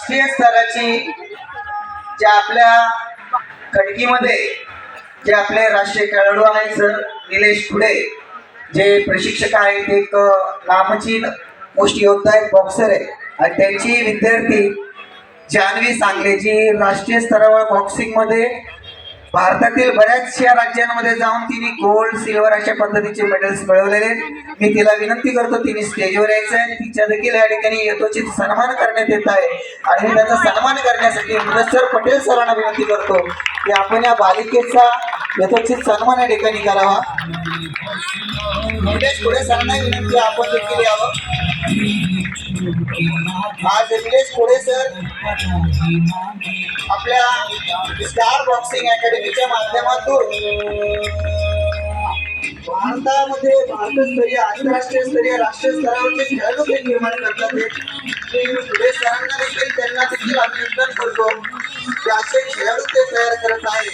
राष्ट्रीय स्तराची ज्या आपल्या खडकीमध्ये जे आपले राष्ट्रीय खेळाडू आहेत सर निलेश पुढे जे प्रशिक्षक आहेत, एक नामचीन मुष्टियोद्धा आहेत, बॉक्सर आहे आणि त्यांची विद्यार्थी जान्हवी सांगले जी राष्ट्रीय स्तरावर बॉक्सिंग मध्ये भारतातील बऱ्याचशा राज्यांमध्ये जाऊन तिने गोल्ड सिल्वर अशा पद्धतीचे मेडल्स मिळवलेले. मी तिला विनंती करतो तिने स्टेजवर यायचं आहे. तिच्या देखील या ठिकाणी यथोचित सन्मान करण्यात येत आहे आणि मी त्याचा सन्मान करण्यासाठी मुदस्सर पटेल सरांना विनंती करतो की आपण या बालिकेचा यथोचित सन्मान या ठिकाणी करावा. निलेश पुढे सरांना विनंती आपण देखील यावं. आज निलेश पुढे सर आपल्या स्टार बॉक्सिंग अकॅडमीच्या माध्यमातून भारतामध्ये भारतस्तरीय आंतरराष्ट्रीय स्तरीय राष्ट्रीय स्तरावरचे खेळाडू ते निर्माण करतात. पुढे सरांना देखील त्यांना देखील अभिनंदन करतो की असे खेळाडू ते तयार करत आहेत.